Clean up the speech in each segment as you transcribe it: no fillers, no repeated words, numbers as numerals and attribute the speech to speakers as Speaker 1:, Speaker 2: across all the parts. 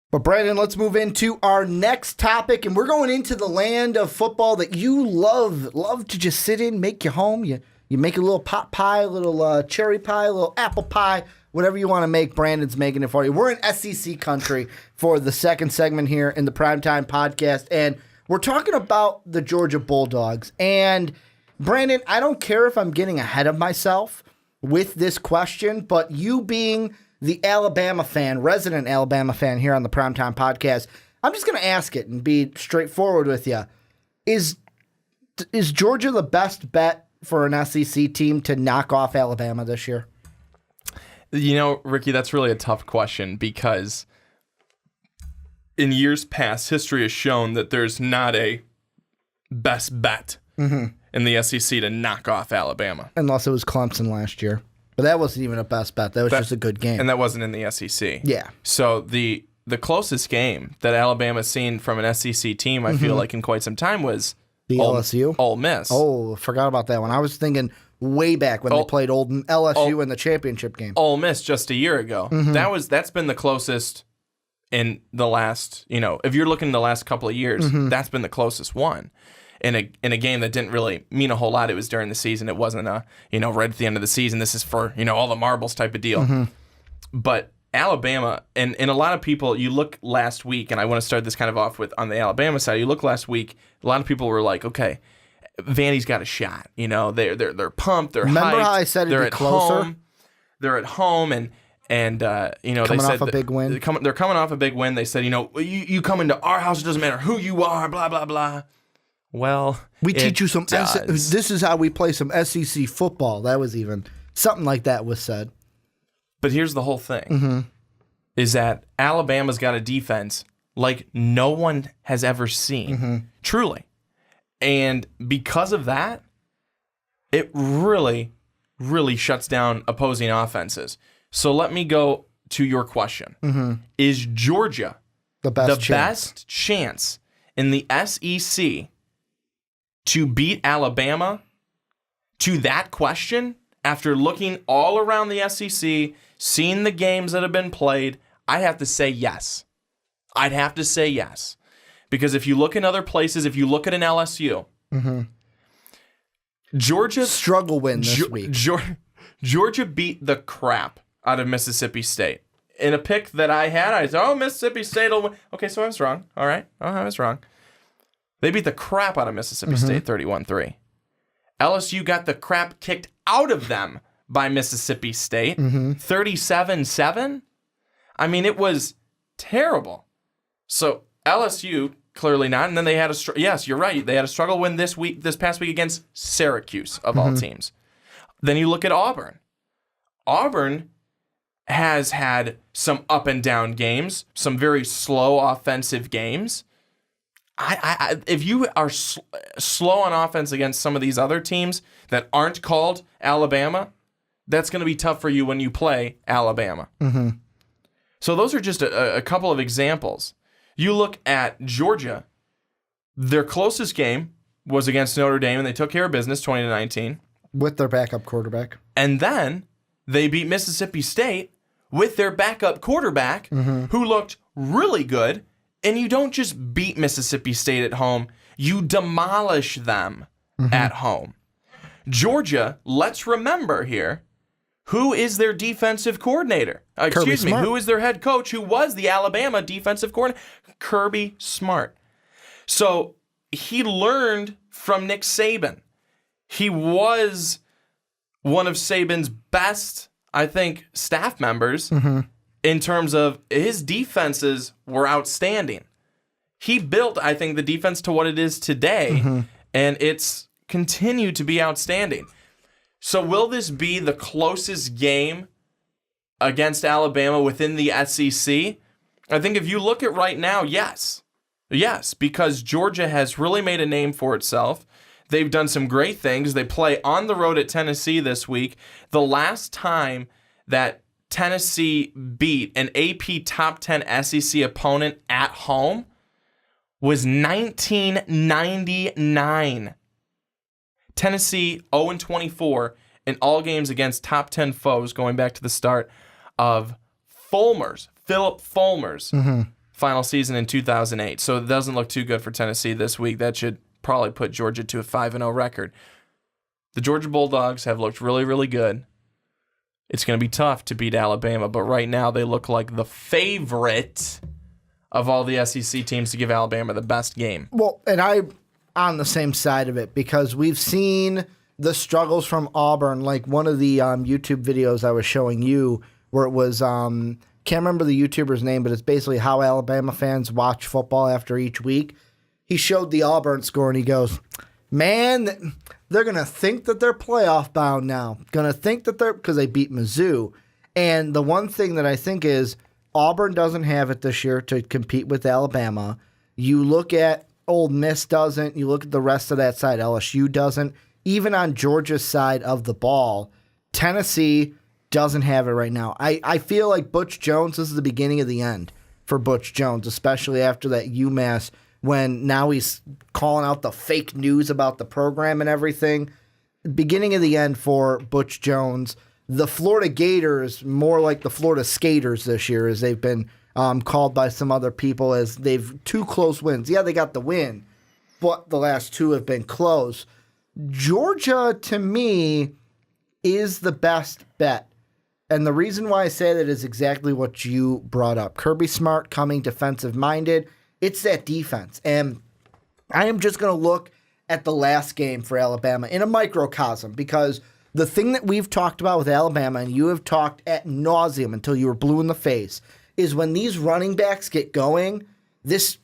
Speaker 1: But Brandon, let's move into our next topic, and we're going into the land of football that you love to just sit in, make your home. You make a little pot pie, a little cherry pie, a little apple pie, whatever you want to make. Brandon's making it for you. We're in SEC country for the second segment here in the Primetime Podcast, and we're talking about the Georgia Bulldogs. And Brandon, I don't care if I'm getting ahead of myself with this question, but you being the Alabama fan, resident Alabama fan here on the Primetime Podcast, I'm just going to ask it and be straightforward with you. Is Georgia the best bet for an SEC team to knock off Alabama this year?
Speaker 2: You know, Ricky, that's really a tough question because in years past, history has shown that there's not a best bet in the SEC to knock off Alabama.
Speaker 1: Unless it was Clemson last year. But that wasn't even a best bet. That was just a good game.
Speaker 2: And that wasn't in the SEC.
Speaker 1: Yeah.
Speaker 2: So the closest game that Alabama's seen from an SEC team, I feel like, in quite some time was
Speaker 1: the LSU?
Speaker 2: Ole Miss.
Speaker 1: Oh, forgot about that one. I was thinking way back when they played old LSU in the championship game.
Speaker 2: Ole Miss just a year ago. That's been the closest in the last, if you're looking the last couple of years, that's been the closest one. In a game that didn't really mean a whole lot. It was during the season. It wasn't right at the end of the season. This is for, all the marbles type of deal. But Alabama, and a lot of people, you look last week, and I want to start this kind of off with on the Alabama side. You look last week, a lot of people were like, okay, Vandy's got a shot. They're pumped. They're
Speaker 1: Remember
Speaker 2: hyped.
Speaker 1: how I said it'd be closer?
Speaker 2: They're at home, and they
Speaker 1: coming
Speaker 2: said
Speaker 1: off a big win.
Speaker 2: They're coming off a big win. They said, you come into our house, it doesn't matter who you are, blah, blah, blah. Well,
Speaker 1: we teach you some. This is how we play some SEC football. That was even something like that was said.
Speaker 2: But here's the whole thing: is that Alabama's got a defense like no one has ever seen, truly, and because of that, it really, really shuts down opposing offenses. So let me go to your question: is Georgia
Speaker 1: the best
Speaker 2: chance in the SEC to beat Alabama? To that question, after looking all around the SEC, seeing the games that have been played, I have to say yes. I'd have to say yes. Because if you look in other places, if you look at an LSU, Georgia...
Speaker 1: Struggle win this week.
Speaker 2: Georgia beat the crap out of Mississippi State. In a pick that I had, I said, Mississippi State will win. Okay, so I was wrong. All right. I was wrong. They beat the crap out of Mississippi State 31-3. LSU got the crap kicked out of them by Mississippi State 37-7. I mean, it was terrible. So LSU, clearly not. And then they had yes, you're right. They had a struggle win this past week against Syracuse, of all teams. Then you look at Auburn. Auburn has had some up and down games, some very slow offensive games. If you are slow on offense against some of these other teams that aren't called Alabama, that's going to be tough for you when you play Alabama. So those are just a couple of examples. You look at Georgia, their closest game was against Notre Dame, and they took care of business 20-19.
Speaker 1: With their backup quarterback.
Speaker 2: And then they beat Mississippi State with their backup quarterback, who looked really good. And you don't just beat Mississippi State at home, you demolish them at home. Georgia, let's remember here, who is their defensive coordinator? Who is their head coach, who was the Alabama defensive coordinator? Kirby Smart. So he learned from Nick Saban. He was one of Saban's best, I think, staff members. In terms of his defenses were outstanding. He built, I think, the defense to what it is today, and it's continued to be outstanding. So will this be the closest game against Alabama within the SEC? I think if you look at right now, yes. Yes, because Georgia has really made a name for itself. They've done some great things. They play on the road at Tennessee this week. The last time that Tennessee beat an AP top 10 SEC opponent at home was 1999. Tennessee 0-24 in all games against top 10 foes going back to the start of Philip Fulmer's final season in 2008. So it doesn't look too good for Tennessee this week. That should probably put Georgia to a 5-0 record. The Georgia Bulldogs have looked really, really good. It's going to be tough to beat Alabama, but right now they look like the favorite of all the SEC teams to give Alabama the best game.
Speaker 1: Well, and I'm on the same side of it because we've seen the struggles from Auburn. Like one of the YouTube videos I was showing you where it was, can't remember the YouTuber's name, but it's basically how Alabama fans watch football after each week. He showed the Auburn score and he goes, man, they're going to think that they're playoff bound now. Going to think that because they beat Mizzou. And the one thing that I think is Auburn doesn't have it this year to compete with Alabama. You look at Ole Miss doesn't. You look at the rest of that side. LSU doesn't. Even on Georgia's side of the ball, Tennessee doesn't have it right now. I feel like Butch Jones, this is the beginning of the end for Butch Jones, especially after that UMass when now he's calling out the fake news about the program and everything. Beginning of the end for Butch Jones. The Florida Gators, more like the Florida Skaters this year, as they've been called by some other people, as they've 2 close wins. Yeah, they got the win, but the last 2 have been close. Georgia, to me, is the best bet. And the reason why I say that is exactly what you brought up. Kirby Smart coming defensive-minded. It's that defense. And I am just going to look at the last game for Alabama in a microcosm because the thing that we've talked about with Alabama, and you have talked ad nauseum until you were blue in the face, is when these running backs get going, this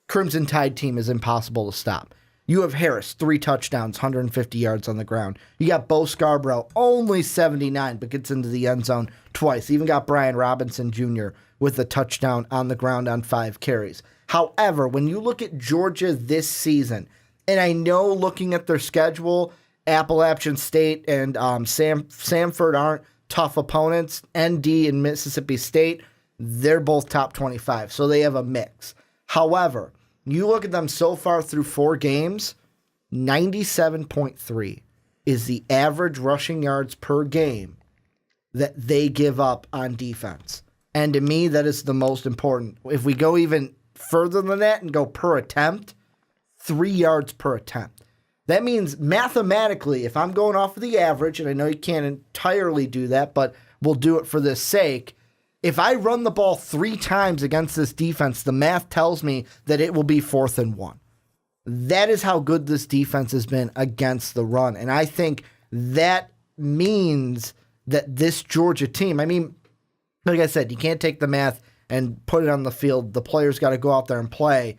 Speaker 1: Crimson Tide team is impossible to stop. You have Harris, 3 touchdowns, 150 yards on the ground. You got Bo Scarborough, only 79, but gets into the end zone twice. Even got Brian Robinson Jr. with a touchdown on the ground on 5 carries. However, when you look at Georgia this season, and I know looking at their schedule, Appalachian State and Samford aren't tough opponents. ND and Mississippi State, they're both top 25, so they have a mix. However, you look at them so far through 4 games, 97.3 is the average rushing yards per game that they give up on defense. And to me, that is the most important. If we go even further than that and go per attempt, 3 yards per attempt. That means mathematically, if I'm going off of the average, and I know you can't entirely do that, but we'll do it for this sake, if I run the ball 3 times against this defense, the math tells me that it will be 4th and 1. That is how good this defense has been against the run. And I think that means that this Georgia team, I mean, like I said, you can't take the math and put it on the field. The players got to go out there and play.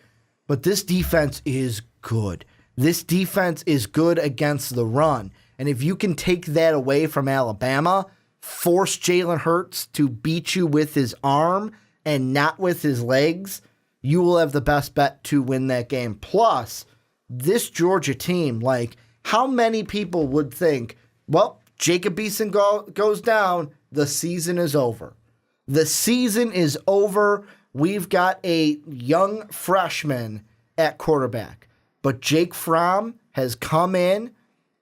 Speaker 1: But this defense is good. This defense is good against the run. And if you can take that away from Alabama, force Jalen Hurts to beat you with his arm and not with his legs, you will have the best bet to win that game. Plus, this Georgia team, like, how many people would think, well, Jacob Eason goes down, the season is over. The season is over. We've got a young freshman at quarterback. But Jake Fromm has come in,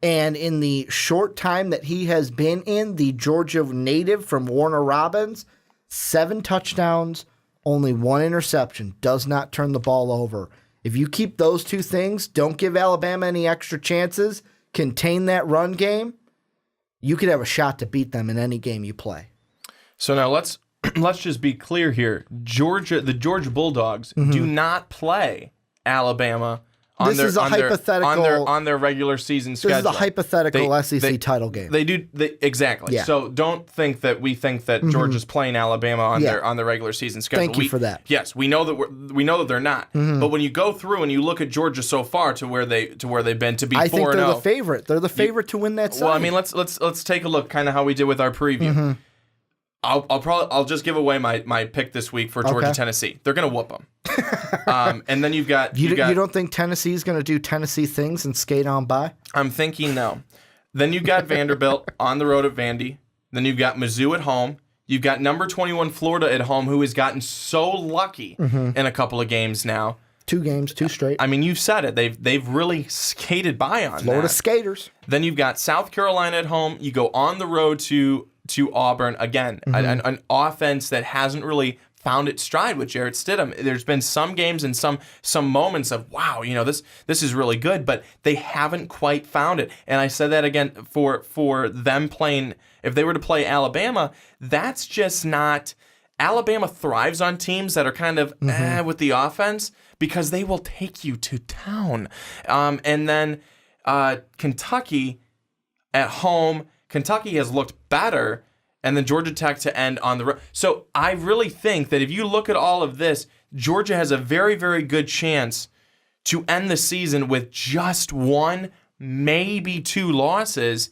Speaker 1: and in the short time that he has been in, the Georgia native from Warner Robins, 7 touchdowns, only 1 interception, does not turn the ball over. If you keep those 2 things, don't give Alabama any extra chances, contain that run game, you could have a shot to beat them in any game you play.
Speaker 2: So now let's just be clear here. The Georgia Bulldogs do not play Alabama on their regular season schedule.
Speaker 1: This is a hypothetical SEC title game.
Speaker 2: They do exactly.
Speaker 1: Yeah.
Speaker 2: So don't think that we think that Georgia's playing Alabama on their regular season schedule.
Speaker 1: Thank you for that.
Speaker 2: Yes, we know that they're not. But when you go through and you look at Georgia so far to where they've been to be 4-0,
Speaker 1: I think they're the favorite. They're the favorite to win that side.
Speaker 2: Well, I mean, let's take a look, kind of how we did with our preview. I'll just give away my pick this week for Georgia Tennessee. They're gonna whoop them. And then you've got
Speaker 1: you don't think Tennessee's gonna do Tennessee things and skate on by?
Speaker 2: I'm thinking no. Then you've got Vanderbilt on the road at Vandy. Then you've got Mizzou at home. You've got number 21 Florida at home, who has gotten so lucky in a couple of games now.
Speaker 1: 2 games, 2 straight.
Speaker 2: I mean, you've said it. They've really skated by on
Speaker 1: Florida
Speaker 2: that.
Speaker 1: skaters.
Speaker 2: Then you've got South Carolina at home. You go on the road to Auburn again, an offense that hasn't really found its stride with Jarrett Stidham. There's been some games and some moments of, wow, this is really good, but they haven't quite found it. And I said that again for them playing, if they were to play Alabama, that's just not, Alabama thrives on teams that are kind of with the offense because they will take you to town. And then Kentucky at home, Kentucky has looked better, and then Georgia Tech to end on the road. So I really think that if you look at all of this, Georgia has a very, very good chance to end the season with just 1, maybe 2 losses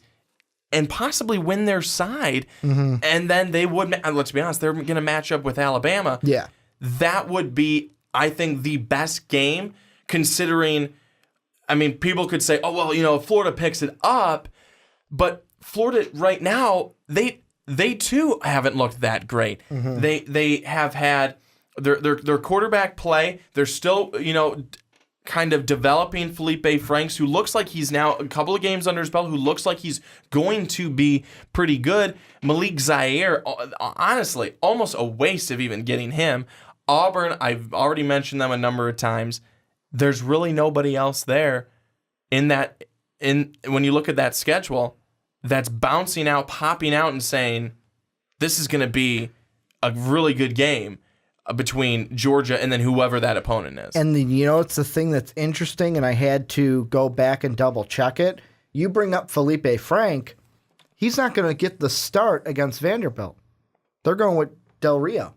Speaker 2: and possibly win their side. And then they would, let's be honest, they're going to match up with Alabama.
Speaker 1: Yeah.
Speaker 2: That would be, I think, the best game considering, I mean, people could say, oh, well, if Florida picks it up, but Florida right now, they too haven't looked that great. They have had their quarterback play. They're still, kind of developing Felipe Franks, who looks like he's now a couple of games under his belt, who looks like he's going to be pretty good. Malik Zaire, honestly, almost a waste of even getting him. Auburn, I've already mentioned them a number of times. There's really nobody else there when you look at that schedule that's bouncing out, popping out, and saying, this is going to be a really good game between Georgia and then whoever that opponent is.
Speaker 1: And it's the thing that's interesting, and I had to go back and double check it. You bring up Felipe Frank, he's not going to get the start against Vanderbilt. They're going with Del Rio.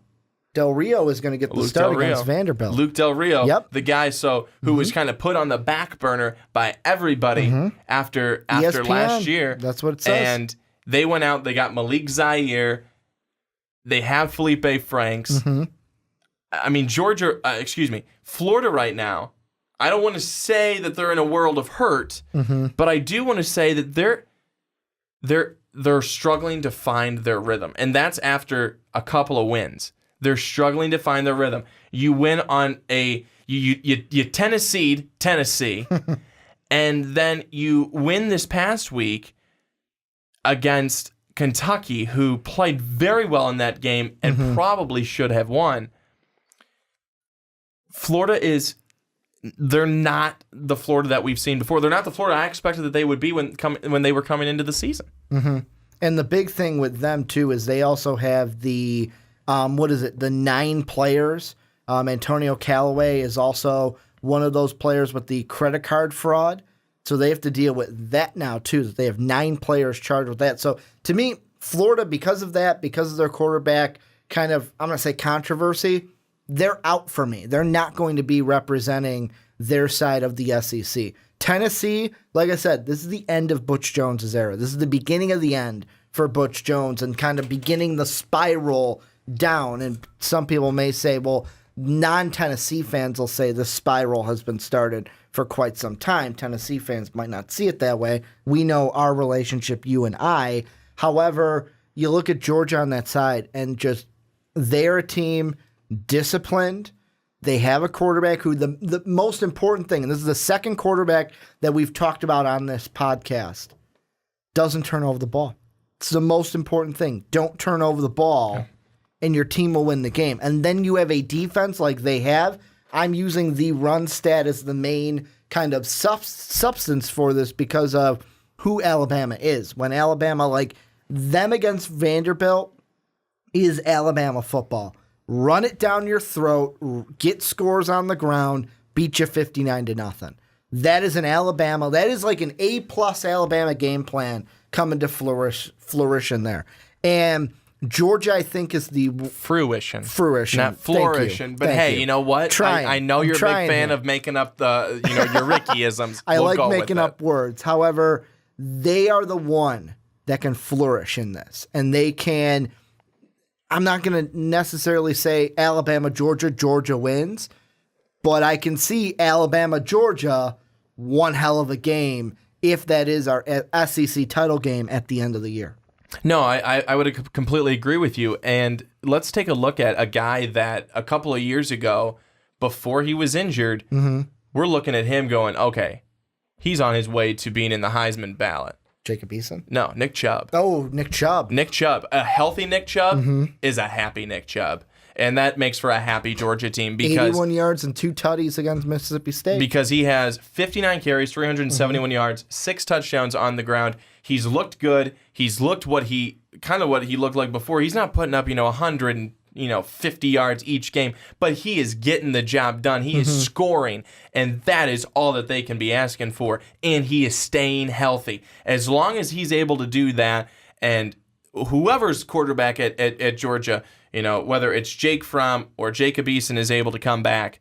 Speaker 1: Del Rio is going to get the start against Vanderbilt.
Speaker 2: Luke Del Rio,
Speaker 1: yep.
Speaker 2: The guy who was kind of put on the back burner by everybody after
Speaker 1: ESPN,
Speaker 2: last year.
Speaker 1: That's what it says.
Speaker 2: And they went out, they got Malik Zaire, they have Felipe Franks. I mean, Florida right now, I don't want to say that they're in a world of hurt, but I do want to say that they're struggling to find their rhythm. And that's after a couple of wins. They're struggling to find their rhythm. You win on you Tennessee, and then you win this past week against Kentucky, who played very well in that game and probably should have won. Florida they're not the Florida that we've seen before. They're not the Florida I expected that they would be when they were coming into the season.
Speaker 1: And the big thing with them, too, is they also have the, the 9 players. Antonio Callaway is also one of those players with the credit card fraud. So they have to deal with that now, too, that they have 9 players charged with that. So to me, Florida, because of that, because of their quarterback kind of, I'm going to say controversy, they're out for me. They're not going to be representing their side of the SEC. Tennessee, like I said, this is the end of Butch Jones' era. This is the beginning of the end for Butch Jones and kind of beginning the spiral down. And some people may say, well, non-Tennessee fans will say the spiral has been started for quite some time. Tennessee fans might not see it that way. We know our relationship, you and I. However, you look at Georgia on that side and just they're a team disciplined. They have a quarterback who the most important thing, and this is the second quarterback that we've talked about on this podcast, doesn't turn over the ball. It's the most important thing. Don't turn over the ball, and your team will win the game. And then you have a defense like they have. I'm using the run stat as the main kind of substance for this because of who Alabama is. When Alabama, like them against Vanderbilt, is Alabama football. Run it down your throat, get scores on the ground, beat you 59-0. That is an Alabama. That is like an A-plus Alabama game plan coming to fruition there. And Georgia, I think, is the
Speaker 2: fruition.
Speaker 1: Not
Speaker 2: flourishing. But
Speaker 1: Thank
Speaker 2: hey,
Speaker 1: you.
Speaker 2: You know what? I know you're a big fan
Speaker 1: here.
Speaker 2: of making up the your Rickyisms.
Speaker 1: I
Speaker 2: we'll
Speaker 1: like making up words. However, they are the one that can flourish in this, and they can. I'm not going to necessarily say Alabama, Georgia wins, but I can see Alabama, Georgia, one hell of a game if that is our SEC title game at the end of the year.
Speaker 2: No, I would completely agree with you. And let's take a look at a guy that a couple of years ago, before he was injured, we're looking at him going, okay, he's on his way to being in the Heisman ballot.
Speaker 1: Jacob Eason?
Speaker 2: No, Nick Chubb.
Speaker 1: Oh, Nick Chubb.
Speaker 2: Nick Chubb. A healthy Nick Chubb is a happy Nick Chubb. And that makes for a happy Georgia team because
Speaker 1: 81 yards and 2 tutties against Mississippi State.
Speaker 2: Because he has 59 carries, 371 yards, 6 touchdowns on the ground. He's looked good. He's looked what he looked like before. He's not putting up, 150 yards each game, but he is getting the job done. He is scoring, and that is all that they can be asking for. And he is staying healthy. As long as he's able to do that, and whoever's quarterback at Georgia, whether it's Jake Fromm or Jacob Eason is able to come back,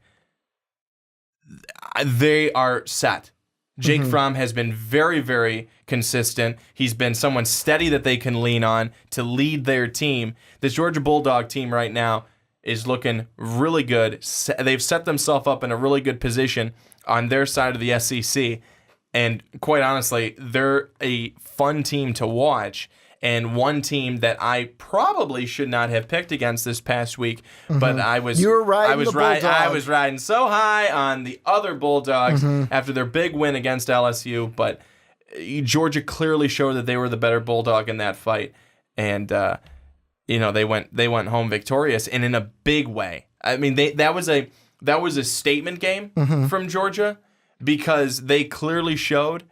Speaker 2: they are set. Jake Fromm has been very, very consistent. He's been someone steady that they can lean on to lead their team. This Georgia Bulldog team right now is looking really good. They've set themselves up in a really good position on their side of the SEC. And quite honestly, they're a fun team to watch. And one team that I probably should not have picked against this past week, but I was riding so high on the other Bulldogs after their big win against LSU. But Georgia clearly showed that they were the better Bulldog in that fight, and they went home victorious and in a big way. I mean, that was a statement game from Georgia because they clearly showed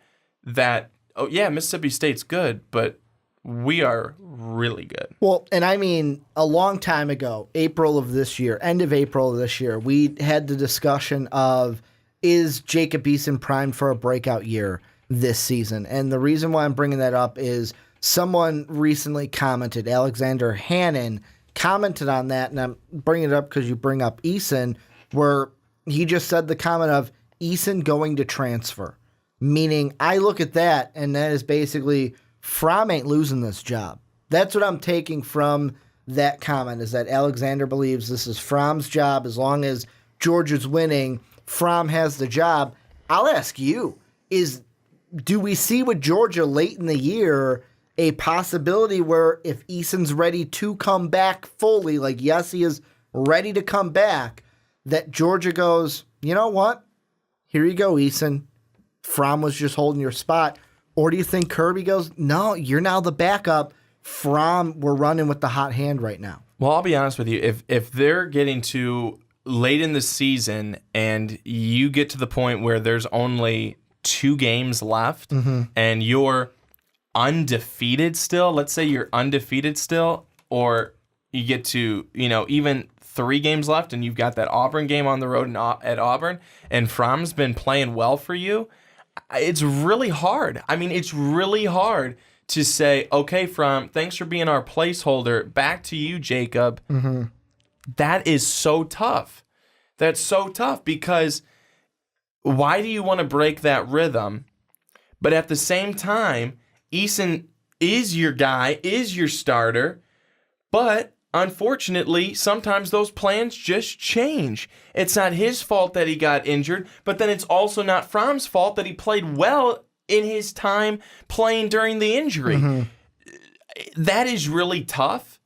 Speaker 2: that Mississippi State's good, but we are really good.
Speaker 1: Well, and I mean, a long time ago, end of April of this year, we had the discussion of, is Jacob Eason primed for a breakout year this season? And the reason why I'm bringing that up is someone recently commented, Alexander Hannon commented on that, and I'm bringing it up because you bring up Eason, where he just said the comment of Eason going to transfer. Meaning, I look at that, and that is basically Fromm ain't losing this job. That's what I'm taking from that comment, is that Alexander believes this is Fromm's job. As long as Georgia's winning, Fromm has the job. I'll ask you, do we see with Georgia late in the year a possibility where if Eason's ready to come back fully, like yes, he is ready to come back, that Georgia goes, you know what? Here you go, Eason. Fromm was just holding your spot. Or do you think Kirby goes, no, you're now the backup. Fromm, we're running with the hot hand right now.
Speaker 2: Well, I'll be honest with you. If they're getting to late in the season and you get to the point where there's only 2 games left and you're undefeated still, let's say you're undefeated still, or you get to, even 3 games left and you've got that Auburn game on the road at Auburn and Fromm's been playing well for you, it's really hard. I mean, it's really hard to say, okay, Fromm, thanks for being our placeholder. Back to you, Jacob. That is so tough. That's so tough because why do you want to break that rhythm? But at the same time, Eason is your guy, is your starter, but unfortunately, sometimes those plans just change. It's not his fault that he got injured, but then it's also not Fromm's fault that he played well in his time playing during the injury. That is really tough,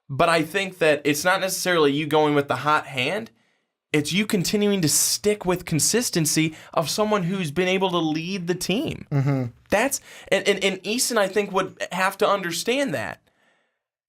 Speaker 2: but I think that it's not necessarily you going with the hot hand. It's you continuing to stick with consistency of someone who's been able to lead the team. That's and Eason, I think, would have to understand that.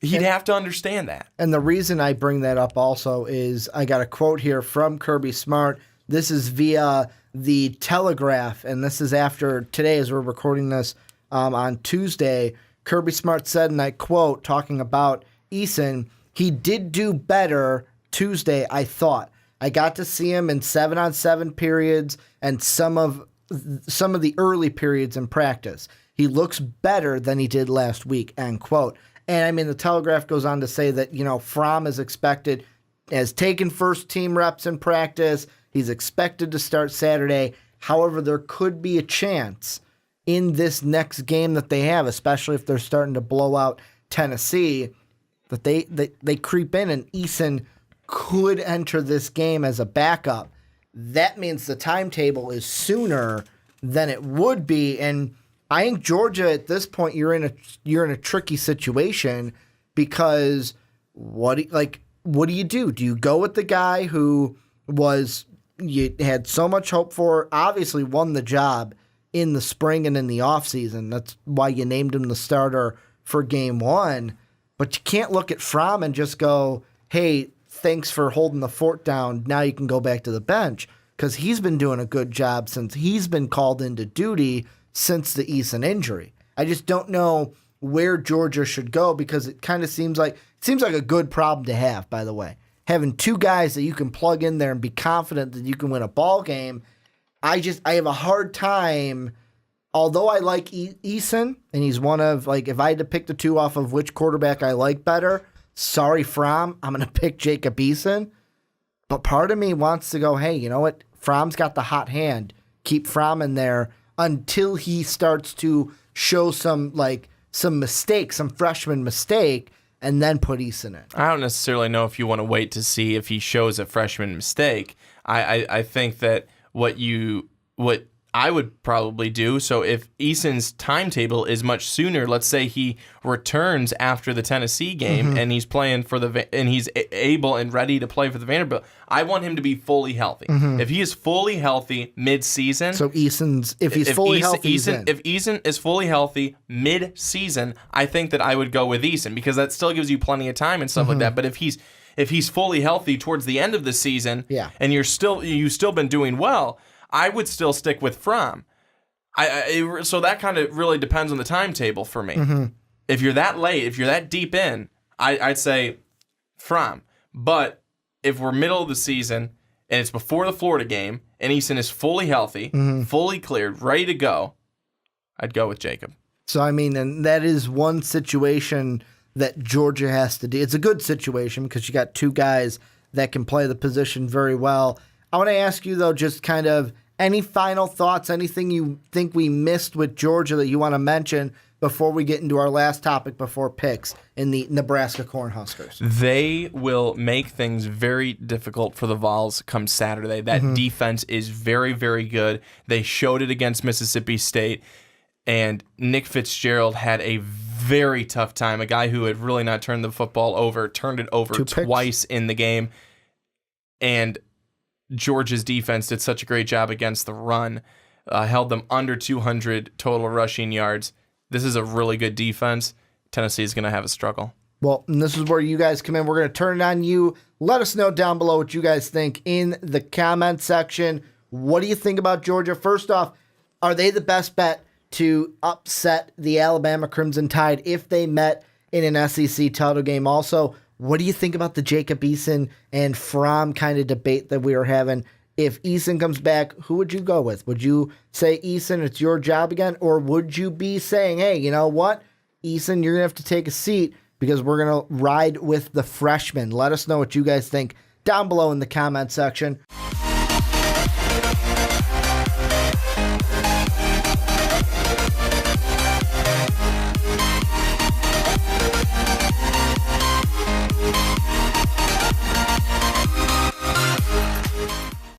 Speaker 2: He'd have to understand that.
Speaker 1: And the reason I bring that up also is I got a quote here from Kirby Smart. This is via the Telegraph, and this is after today as we're recording this on Tuesday. Kirby Smart said, and I quote, talking about Eason, he did do better Tuesday, I thought. I got to see him in 7-on-7 periods and some of the early periods in practice. He looks better than he did last week, end quote. And I mean, the Telegraph goes on to say that, Fromm is expected, has taken first team reps in practice. He's expected to start Saturday. However, there could be a chance in this next game that they have, especially if they're starting to blow out Tennessee, that they creep in and Eason could enter this game as a backup. That means the timetable is sooner than it would be. And I think Georgia at this point you're in a tricky situation because what do you do? Do you go with the guy who you had so much hope for, obviously won the job in the spring and in the offseason. That's why you named him the starter for game 1. But you can't look at Fromm and just go, hey, thanks for holding the fort down. Now you can go back to the bench, because he's been doing a good job since he's been called into duty since the Eason injury. I just don't know where Georgia should go, because it kind of seems like a good problem to have, by the way. Having two guys that you can plug in there and be confident that you can win a ball game. I have a hard time, although I like Eason, and he's one of, like, if I had to pick the two off of which quarterback I like better, sorry, Fromm, I'm going to pick Jacob Eason. But part of me wants to go, hey, you know what? Fromm's got the hot hand. Keep Fromm in there until he starts to show some mistake, some freshman mistake, and then put Eason in.
Speaker 2: I don't necessarily know if you want to wait to see if he shows a freshman mistake. I think that what I would probably do, so if Eason's timetable is much sooner, let's say he returns after the Tennessee game and he's playing and he's able and ready to play for the Vanderbilt, I want him to be fully healthy. If he is fully healthy mid-season,
Speaker 1: so if he's fully healthy,
Speaker 2: if Eason is fully healthy mid-season, I think that I would go with Eason, because that still gives you plenty of time and stuff like that. But if he's fully healthy towards the end of the season, and you've still been doing well, I would still stick with Fromm. So that kind of really depends on the timetable for me. If you're that late, if you're that deep in, I'd say Fromm. But if we're middle of the season and it's before the Florida game and Eason is fully healthy, fully cleared, ready to go, I'd go with Jacob.
Speaker 1: So, I mean, and that is one situation that Georgia has to do. It's a good situation because you got two guys that can play the position very well. I want to ask you, though, just kind of any final thoughts, anything you think we missed with Georgia that you want to mention before we get into our last topic before picks in the Nebraska Cornhuskers?
Speaker 2: They will make things very difficult for the Vols come Saturday. That defense is very, very good. They showed it against Mississippi State, and Nick Fitzgerald had a very tough time. A guy who had really not turned the football over, turned it over twice in the game, and Georgia's defense did such a great job against the run, held them under 200 total rushing yards. This is a really good defense. Tennessee is going to have a struggle.
Speaker 1: Well, and this is where you guys come in. We're going to turn it on you. Let us know down below what you guys think in the comment section. What do you think about Georgia? First off, are they the best bet to upset the Alabama Crimson Tide if they met in an SEC title game? Also, what do you think about the Jacob Eason and Fromm kind of debate that we were having? If Eason comes back, who would you go with? Would you say, Eason, it's your job again? Or would you be saying, hey, you know what? Eason, you're going to have to take a seat because we're going to ride with the freshman. Let us know what you guys think down below in the comment section.